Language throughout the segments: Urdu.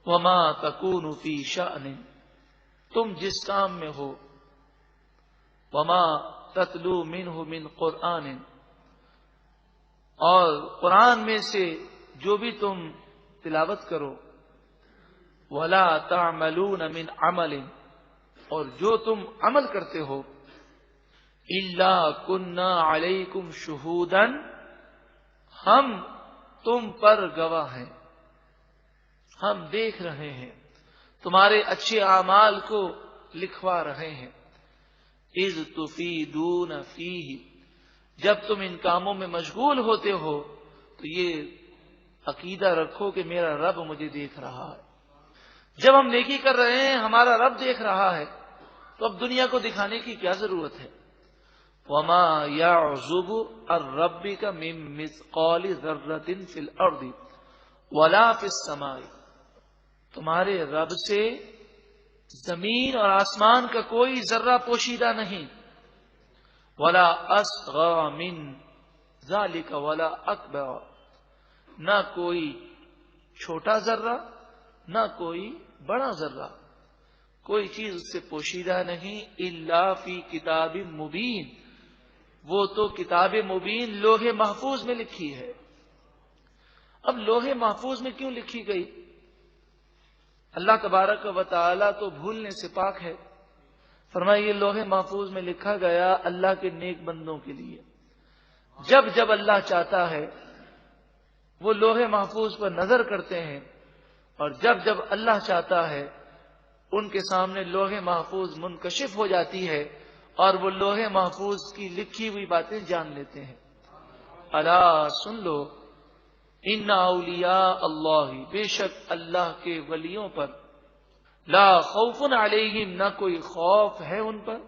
وما تکون فی شأن، تم جس کام میں ہو، وما تتلو منہ من قرآن، اور قرآن میں سے جو بھی تم تلاوت کرو، ولا تعملون من عمل، اور جو تم عمل کرتے ہو، الا کنا علیکم شہودا، ہم تم پر گواہ ہیں، ہم دیکھ رہے ہیں، تمہارے اچھے اعمال کو لکھوا رہے ہیں۔ اذ تفیدون فیہ، جب تم ان کاموں میں مشغول ہوتے ہو تو یہ عقیدہ رکھو کہ میرا رب مجھے دیکھ رہا ہے۔ جب ہم نیکی کر رہے ہیں ہمارا رب دیکھ رہا ہے، تو اب دنیا کو دکھانے کی کیا ضرورت ہے؟ وما يعزب عن ربك من مثقال ذرة في الارض ولا في السماء، تمہارے رب سے زمین اور آسمان کا کوئی ذرہ پوشیدہ نہیں، ولا اصغر من ذلك ولا اکبر، نہ کوئی چھوٹا ذرہ نہ کوئی بڑا ذرہ، کوئی چیز اس سے پوشیدہ نہیں، الا فی کتاب مبین، وہ تو کتاب مبین لوح محفوظ میں لکھی ہے۔ اب لوح محفوظ میں کیوں لکھی گئی؟ اللہ تبارک و تعالی تو بھولنے سے پاک ہے، فرمایا یہ لوح محفوظ میں لکھا گیا اللہ کے نیک بندوں کے لیے۔ جب جب اللہ چاہتا ہے وہ لوح محفوظ پر نظر کرتے ہیں، اور جب جب اللہ چاہتا ہے ان کے سامنے لوح محفوظ منکشف ہو جاتی ہے اور وہ لوح محفوظ کی لکھی ہوئی باتیں جان لیتے ہیں۔ الا سن لو، ان اولیاء اللہ، بے شک اللہ کے ولیوں پر، لا خوف علیہم، نہ کوئی خوف ہے ان پر،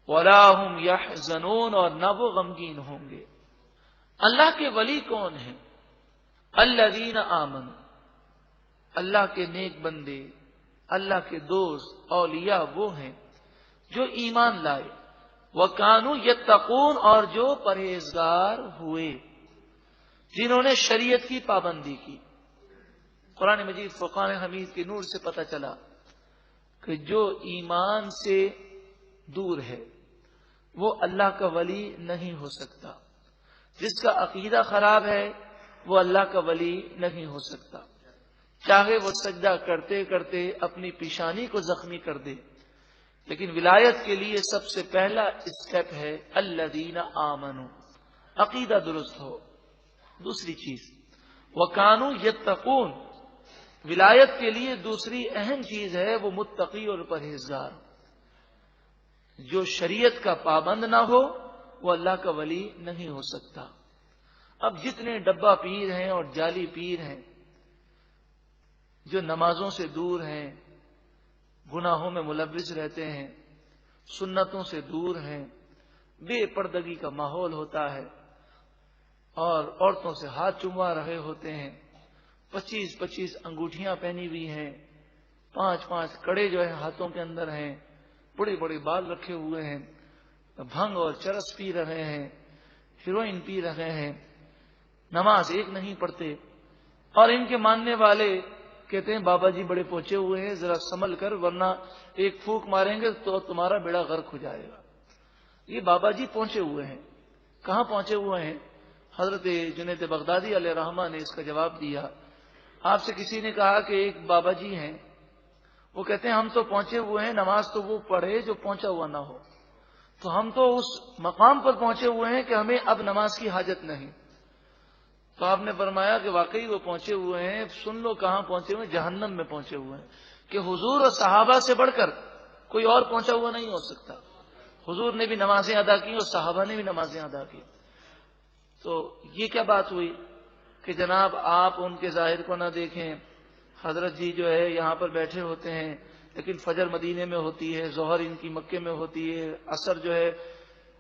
ولا هم یحزنون، اور نہ وہ غمگین ہوں گے۔ اللہ کے ولی کون ہیں؟ الذین آمنوا، اللہ کے نیک بندے، اللہ کے دوست، اولیاء وہ ہیں جو ایمان لائے، وکانوا یتقون، اور جو پرہیزگار ہوئے، جنہوں نے شریعت کی پابندی کی۔ قرآن مجید فرقان حمید کے نور سے پتہ چلا کہ جو ایمان سے دور ہے وہ اللہ کا ولی نہیں ہو سکتا، جس کا عقیدہ خراب ہے وہ اللہ کا ولی نہیں ہو سکتا، چاہے وہ سجدہ کرتے کرتے اپنی پیشانی کو زخمی کر دے، لیکن ولایت کے لیے سب سے پہلا اسٹیپ ہے الذین آمنوا، عقیدہ درست ہو۔ دوسری چیز وکانوا یتقون، ولایت کے لیے دوسری اہم چیز ہے وہ متقی اور پرہیزگار۔ جو شریعت کا پابند نہ ہو وہ اللہ کا ولی نہیں ہو سکتا۔ اب جتنے ڈبہ پیر ہیں اور جعلی پیر ہیں جو نمازوں سے دور ہیں، گناہوں میں ملوث رہتے ہیں، سنتوں سے دور ہیں، بے پردگی کا ماحول ہوتا ہے، اور عورتوں سے ہاتھ چموا رہے ہوتے ہیں، 25 انگوٹھیاں پہنی ہوئی ہیں، 5 کڑے جو ہے ہاتھوں کے اندر ہیں، بڑے بڑے بال رکھے ہوئے ہیں، بھنگ اور چرس پی رہے ہیں، ہیروئن پی رہے ہیں، نماز ایک نہیں پڑھتے، اور ان کے ماننے والے کہتے ہیں بابا جی بڑے پہنچے ہوئے ہیں، ذرا سنبھل کر ورنہ ایک پھونک ماریں گے تو تمہارا بیڑا غرق ہو جائے گا۔ یہ بابا جی پہنچے ہوئے ہیں، کہاں پہنچے ہوئے ہیں؟ حضرت جنید بغدادی علیہ رحمہ نے اس کا جواب دیا۔ آپ سے کسی نے کہا کہ ایک بابا جی ہیں، وہ کہتے ہیں ہم تو پہنچے ہوئے ہیں، نماز تو وہ پڑھے جو پہنچا ہوا نہ ہو، تو ہم تو اس مقام پر پہنچے ہوئے ہیں کہ ہمیں اب نماز کی حاجت نہیں۔ تو آپ نے فرمایا کہ واقعی وہ پہنچے ہوئے ہیں، سن لو کہاں پہنچے ہوئے ہیں، جہنم میں پہنچے ہوئے ہیں، کہ حضور اور صحابہ سے بڑھ کر کوئی اور پہنچا ہوا نہیں ہو سکتا۔ حضور نے بھی نمازیں ادا کی اور صحابہ نے بھی نمازیں ادا کی۔ تو یہ کیا بات ہوئی کہ جناب آپ ان کے ظاہر کو نہ دیکھیں، حضرت جی جو ہے یہاں پر بیٹھے ہوتے ہیں لیکن فجر مدینے میں ہوتی ہے، ظہر ان کی مکے میں ہوتی ہے، عصر جو ہے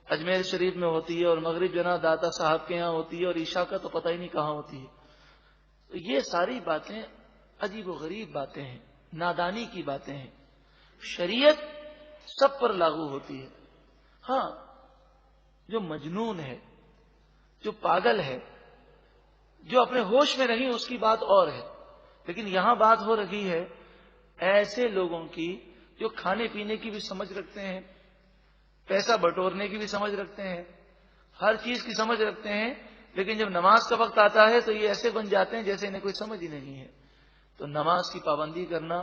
اجمیر شریف میں ہوتی ہے، اور مغرب جو ہے نا داتا صاحب کے یہاں ہوتی ہے، اور عشاء کا تو پتہ ہی نہیں کہاں ہوتی ہے۔ تو یہ ساری باتیں عجیب و غریب باتیں ہیں، نادانی کی باتیں ہیں۔ شریعت سب پر لاگو ہوتی ہے۔ ہاں، جو مجنون ہے، جو پاگل ہے، جو اپنے ہوش میں نہیں، اس کی بات اور ہے، لیکن یہاں بات ہو رہی ہے ایسے لوگوں کی جو کھانے پینے کی بھی سمجھ رکھتے ہیں، پیسہ بٹورنے کی بھی سمجھ رکھتے ہیں، ہر چیز کی سمجھ رکھتے ہیں، لیکن جب نماز کا وقت آتا ہے تو یہ ایسے بن جاتے ہیں جیسے انہیں کوئی سمجھ ہی نہیں ہے۔ تو نماز کی پابندی کرنا،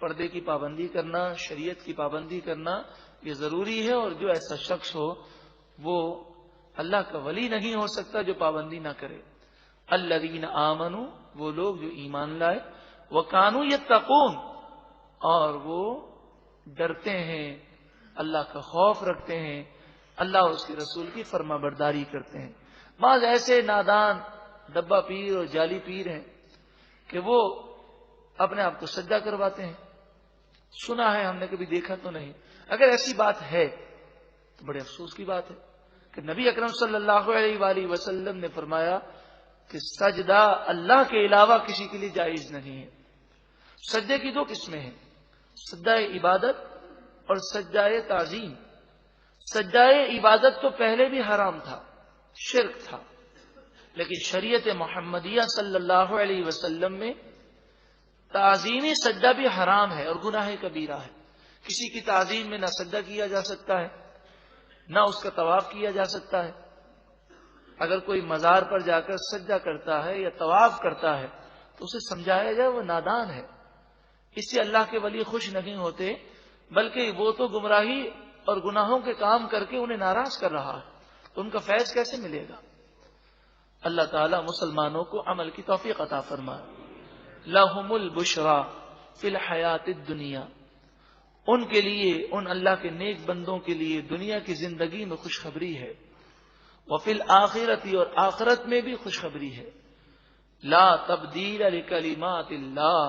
پردے کی پابندی کرنا، شریعت کی پابندی کرنا یہ ضروری ہے، اور جو ایسا شخص ہو وہ اللہ کا ولی نہیں ہو سکتا جو پابندی نہ کرے۔ الذین آمنوا، وہ لوگ جو ایمان لائے، وکانوا یتقون، اور وہ ڈرتے ہیں، اللہ کا خوف رکھتے ہیں، اللہ اور اس کے رسول کی فرما برداری کرتے ہیں۔ بعض ایسے نادان ڈبہ پیر اور جعلی پیر ہیں کہ وہ اپنے آپ کو سجدہ کرواتے ہیں، سنا ہے ہم نے، کبھی دیکھا تو نہیں۔ اگر ایسی بات ہے تو بڑے افسوس کی بات ہے کہ نبی اکرم صلی اللہ علیہ وآلہ وسلم نے فرمایا کہ سجدہ اللہ کے علاوہ کسی کے لیے جائز نہیں ہے۔ سجدے کی دو قسمیں ہیں، سجدہ عبادت اور سجدہ تعظیم۔ سجدہ عبادت تو پہلے بھی حرام تھا، شرک تھا، لیکن شریعت محمدیہ صلی اللہ علیہ وسلم میں تعظیمی سجدہ بھی حرام ہے اور گناہ کبیرہ ہے۔ کسی کی تعظیم میں نہ سجدہ کیا جا سکتا ہے، نہ اس کا طواف کیا جا سکتا ہے۔ اگر کوئی مزار پر جا کر سجدہ کرتا ہے یا طواف کرتا ہے تو اسے سمجھایا جائے وہ نادان ہے، اس سے اللہ کے ولی خوش نہیں ہوتے، بلکہ وہ تو گمراہی اور گناہوں کے کام کر کے انہیں ناراض کر رہا ہے، تو ان کا فیض کیسے ملے گا؟ اللہ تعالیٰ مسلمانوں کو عمل کی توفیق عطا فرمائے۔ لَهُمُ الْبُشْرَى فِي الْحَيَاةِ الدُّنْيَا، ان کے لیے، ان اللہ کے نیک بندوں کے لیے دنیا کی زندگی میں خوشخبری ہے، وَفِي الْآخِرَةِ، اور آخرت میں بھی خوشخبری ہے۔ لا تبدیل لکلمات اللہ،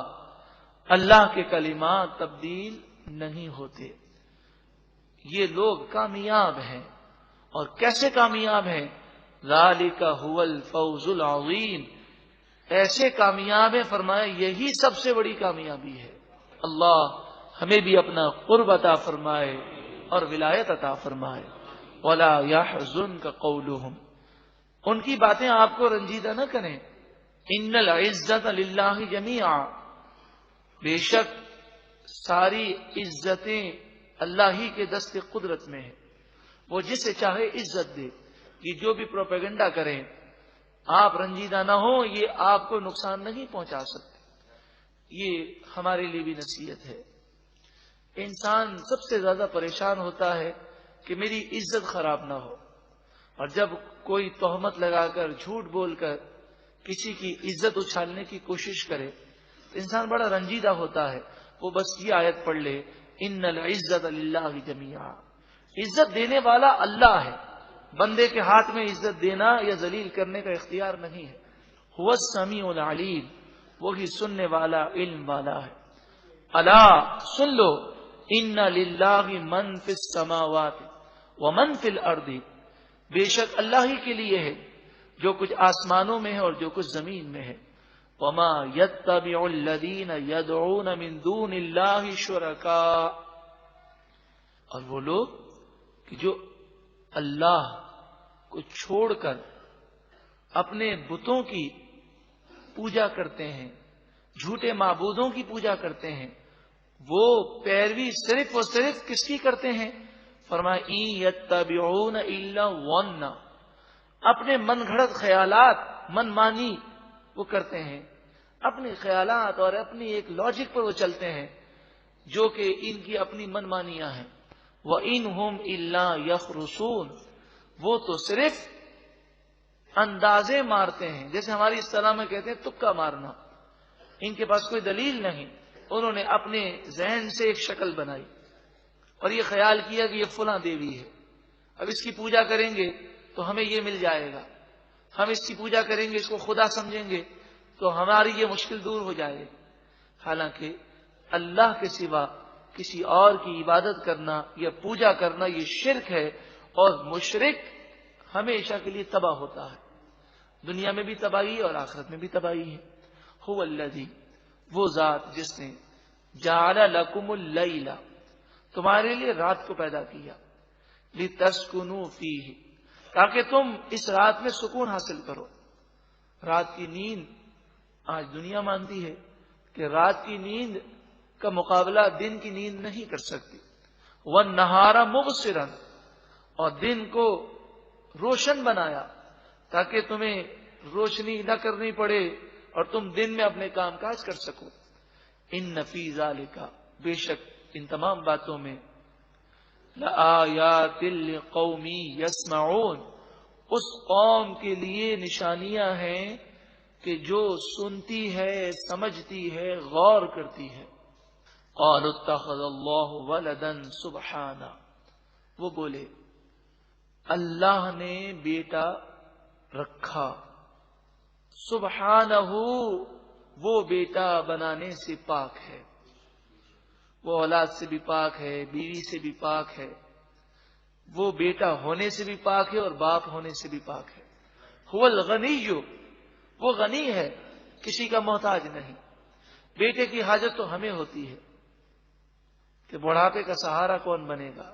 اللہ کے کلمات تبدیل نہیں ہوتے۔ یہ لوگ کامیاب ہیں، اور کیسے کامیاب ہیں؟ ذالک هو الفوز العظیم، ایسے کامیاب ہیں، فرمایا یہی سب سے بڑی کامیابی ہے۔ اللہ ہمیں بھی اپنا قرب عطا فرمائے اور ولایت عطا فرمائے۔ ولا يحزنك قولهم، ان کی باتیں آپ کو رنجیدہ نہ کریں۔ ان العزت للہ جمیعا، بے شک ساری عزتیں اللہ ہی کے دست قدرت میں ہیں، وہ جسے چاہے عزت دے۔ یہ جو بھی پروپیگنڈا کریں، آپ رنجیدہ نہ ہو، یہ آپ کو نقصان نہیں پہنچا سکتے۔ یہ ہمارے لیے بھی نصیحت ہے۔ انسان سب سے زیادہ پریشان ہوتا ہے کہ میری عزت خراب نہ ہو، اور جب کوئی تہمت لگا کر، جھوٹ بول کر کسی کی عزت اچھالنے کی کوشش کرے تو انسان بڑا رنجیدہ ہوتا ہے۔ وہ بس یہ آیت پڑھ لے، ان العزت للہ جمیعا، عزت دینے والا اللہ ہے، بندے کے ہاتھ میں عزت دینا یا ذلیل کرنے کا اختیار نہیں ہے۔ هو السمیع العلیم، وہی سننے والا، علم والا ہے۔ الا سن لو، ان للہ من فی السماوات ومن فی الارض، بے شک اللہ ہی کے لیے ہے جو کچھ آسمانوں میں ہے اور جو کچھ زمین میں ہے۔ وما يتبع الذین يدعون من دون اللہ شرکاء، اور وہ لوگ کہ جو اللہ کو چھوڑ کر اپنے بتوں کی پوجا کرتے ہیں، جھوٹے معبودوں کی پوجا کرتے ہیں، وہ پیروی صرف اور صرف کس کی کرتے ہیں؟ فرمایا ان یتبعون الا الظن، اپنے من گھڑت خیالات، من مانی وہ کرتے ہیں، اپنے خیالات اور اپنی ایک لاجک پر وہ چلتے ہیں جو کہ ان کی اپنی من مانیاں ہیں۔ وَإِنْهُمْ إِلَّا يَخْرُصُونَ، وہ تو صرف اندازے مارتے ہیں، جیسے ہماری اصطلاح میں کہتے ہیں تکا مارنا۔ ان کے پاس کوئی دلیل نہیں، انہوں نے اپنے ذہن سے ایک شکل بنائی اور یہ خیال کیا کہ یہ فلاں دیوی ہے، اب اس کی پوجا کریں گے تو ہمیں یہ مل جائے گا، ہم اس کی پوجا کریں گے، اس کو خدا سمجھیں گے تو ہماری یہ مشکل دور ہو جائے گی۔ حالانکہ اللہ کے سوا کسی اور کی عبادت کرنا یا پوجا کرنا یہ شرک ہے، اور مشرک ہمیشہ کے لیے تباہ ہوتا ہے، دنیا میں بھی تباہی اور آخرت میں بھی تباہی ہے۔ هو الذی، وہ ذات جس نے جعل لکم اللیل، تمہارے لیے رات کو پیدا کیا، لتسکنوا فیہ، تاکہ تم اس رات میں سکون حاصل کرو۔ رات کی نیند آج دنیا مانتی ہے کہ رات کی نیند کا مقابلہ دن کی نیند نہیں کر سکتی. وَالنَّهَارَ مُبْصِرًا، اور دن کو روشن بنایا تاکہ تمہیں روشنی نہ کرنی پڑے اور تم دن میں اپنے کام کاج کر سکو. ان فی ذالک، بے شک ان تمام باتوں میں، لآیات لقوم یسمعون، اس قوم کے لیے نشانیاں ہیں کہ جو سنتی ہے، سمجھتی ہے، غور کرتی ہے. قالوا اتخذ اللہ ولدا سبحانہ، وہ بولے اللہ نے بیٹا رکھا. سبحانہ، وہ بیٹا بنانے سے پاک ہے، وہ اولاد سے بھی پاک ہے، بیوی سے بھی پاک ہے، وہ بیٹا ہونے سے بھی پاک ہے اور باپ ہونے سے بھی پاک ہے. هو الغنی، وہ غنی ہے، کسی کا محتاج نہیں. بیٹے کی حاجت تو ہمیں ہوتی ہے کہ بڑھاپے کا سہارا کون بنے گا.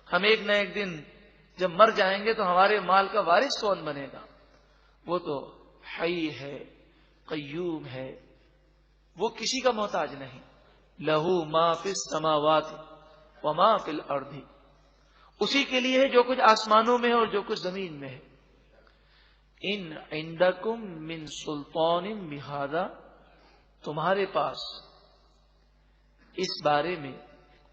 ہم ایک نہ ایک دن جب مر جائیں گے تو ہمارے مال کا وارث کون بنے گا. وہ تو حی ہے، قیوم ہے، وہ کسی کا محتاج نہیں. لہو ما فی السماوات وما فی الارض، اسی کے لیے ہے جو کچھ آسمانوں میں ہے اور جو کچھ زمین میں ہے. ان عندکم من سلطان بہذا، تمہارے پاس اس بارے میں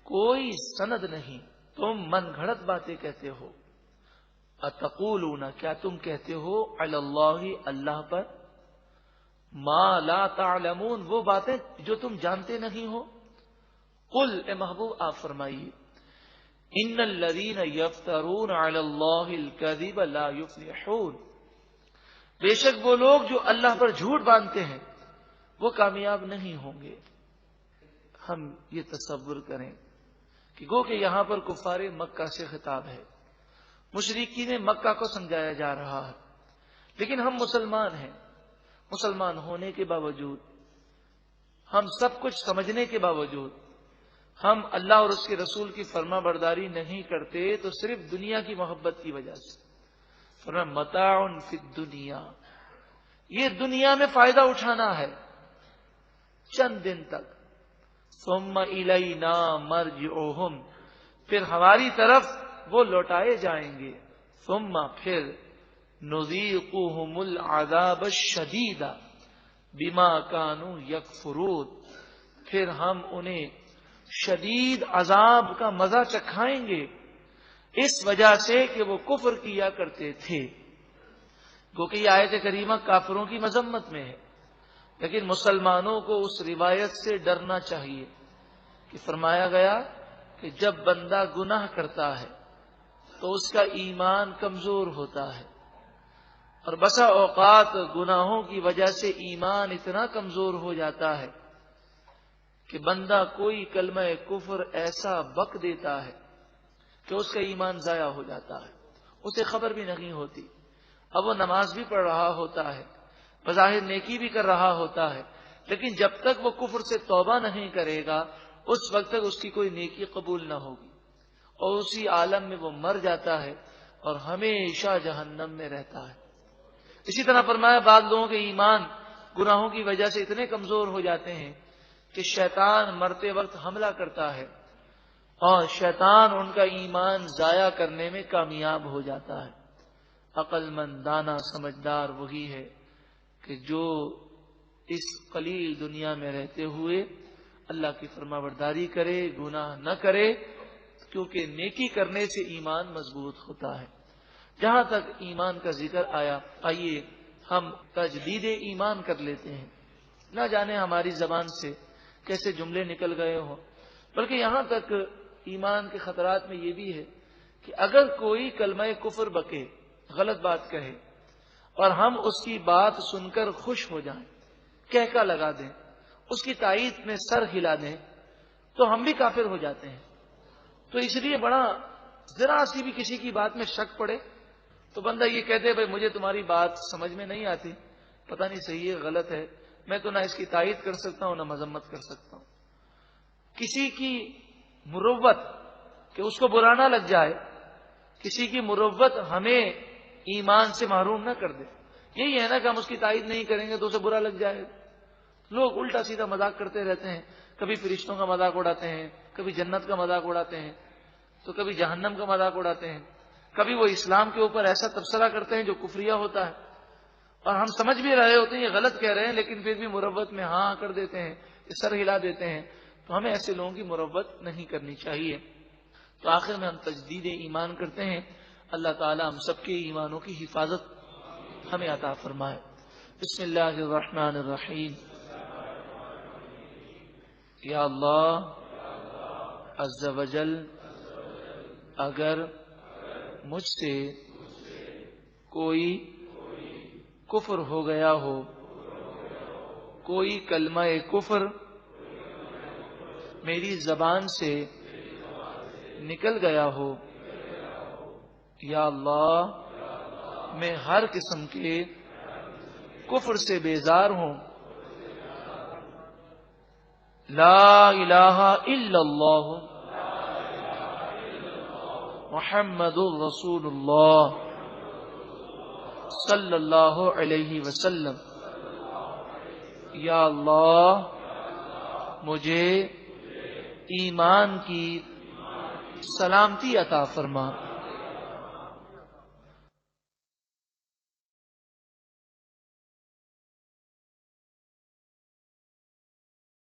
کوئی سند نہیں، تم من گھڑت باتیں کہتے ہو. اتقولون، کیا تم کہتے ہو، علی اللہ، اللہ پر، ما لا تعلمون، وہ باتیں جو تم جانتے نہیں ہو. قل، اے محبوب آپ فرمائیے، ان الذین یفترون علی اللہ الکذب لا یفلحون، بے شک وہ لوگ جو اللہ پر جھوٹ باندھتے ہیں وہ کامیاب نہیں ہوں گے. ہم یہ تصور کریں کہ گو کہ یہاں پر کفار مکہ سے خطاب ہے، مشرکین مکہ کو سمجھایا جا رہا ہے، لیکن ہم مسلمان ہیں. مسلمان ہونے کے باوجود، ہم سب کچھ سمجھنے کے باوجود، ہم اللہ اور اس کے رسول کی فرما برداری نہیں کرتے تو صرف دنیا کی محبت کی وجہ سے. فرمایا متاع فی الدنیا، یہ دنیا میں فائدہ اٹھانا ہے چند دن تک. ثم الینا مرجعہم، پھر ہماری طرف وہ لوٹائے جائیں گے. ثم، پھر نذیقہم العذاب الشدید بما کانوا یکفرون، پھر ہم انہیں شدید عذاب کا مزہ چکھائیں گے اس وجہ سے کہ وہ کفر کیا کرتے تھے. کیونکہ یہ آیت کریمہ کافروں کی مذمت میں ہے، لیکن مسلمانوں کو اس روایت سے ڈرنا چاہیے کہ فرمایا گیا کہ جب بندہ گناہ کرتا ہے تو اس کا ایمان کمزور ہوتا ہے، اور بسا اوقات گناہوں کی وجہ سے ایمان اتنا کمزور ہو جاتا ہے کہ بندہ کوئی کلمہ کفر ایسا بک دیتا ہے کہ اس کا ایمان ضائع ہو جاتا ہے، اسے خبر بھی نہیں ہوتی. اب وہ نماز بھی پڑھ رہا ہوتا ہے، بظاہر نیکی بھی کر رہا ہوتا ہے، لیکن جب تک وہ کفر سے توبہ نہیں کرے گا اس وقت تک اس کی کوئی نیکی قبول نہ ہوگی، اور اسی عالم میں وہ مر جاتا ہے اور ہمیشہ جہنم میں رہتا ہے. اسی طرح فرمایا بعض لوگوں کے ایمان گناہوں کی وجہ سے اتنے کمزور ہو جاتے ہیں کہ شیطان مرتے وقت حملہ کرتا ہے اور شیطان ان کا ایمان ضائع کرنے میں کامیاب ہو جاتا ہے. عقل مند، دانا، سمجھدار وہی ہے کہ جو اس قلیل دنیا میں رہتے ہوئے اللہ کی فرما برداری کرے، گناہ نہ کرے، کیونکہ نیکی کرنے سے ایمان مضبوط ہوتا ہے. جہاں تک ایمان کا ذکر آیا، آئیے ہم تجدید ایمان کر لیتے ہیں. نہ جانے ہماری زبان سے کیسے جملے نکل گئے ہوں، بلکہ یہاں تک ایمان کے خطرات میں یہ بھی ہے کہ اگر کوئی کلمہ کفر بکے، غلط بات کہے، اور ہم اس کی بات سن کر خوش ہو جائیں، کہکا لگا دیں، اس کی تائید میں سر ہلا دیں، تو ہم بھی کافر ہو جاتے ہیں. تو اس لیے بڑا ذرا سی بھی کسی کی بات میں شک پڑے تو بندہ یہ کہتے بھائی مجھے تمہاری بات سمجھ میں نہیں آتی، پتہ نہیں صحیح ہے غلط ہے، میں تو نہ اس کی تائید کر سکتا ہوں نہ مذمت کر سکتا ہوں. کسی کی مروت کہ اس کو برا نہ لگ جائے، کسی کی مروت ہمیں ایمان سے محروم نہ کر دے. یہی ہے نا کہ ہم اس کی تائید نہیں کریں گے تو اسے برا لگ جائے گا. لوگ الٹا سیدھا مذاق کرتے رہتے ہیں، کبھی فرشتوں کا مذاق اڑاتے ہیں، کبھی جنت کا مذاق اڑاتے ہیں، تو کبھی جہنم کا مذاق اڑاتے ہیں، کبھی وہ اسلام کے اوپر ایسا تبصرہ کرتے ہیں جو کفریہ ہوتا ہے، اور ہم سمجھ بھی رہے ہوتے ہیں یہ غلط کہہ رہے ہیں، لیکن پھر بھی مروت میں ہاں کر دیتے ہیں، سر ہلا دیتے ہیں. تو ہمیں ایسے لوگوں کی مروت نہیں کرنی چاہیے. تو آخر میں ہم تجدید ایمان کرتے ہیں. اللہ تعالی ہم سب کے ایمانوں کی حفاظت ہمیں عطا فرمائے. بسم اللہ الرحمن الرحیم. یا اللہ عز و جل، اگر مجھ سے کوئی کفر ہو گیا ہو، کوئی کلمہ کفر میری زبان سے نکل گیا ہو، یا اللہ میں ہر قسم کے کفر سے بیزار ہوں. لا الہ الا اللہ محمد الرسول اللہ صلی اللہ علیہ وسلم. یا اللہ مجھے ایمان کی سلامتی عطا فرما.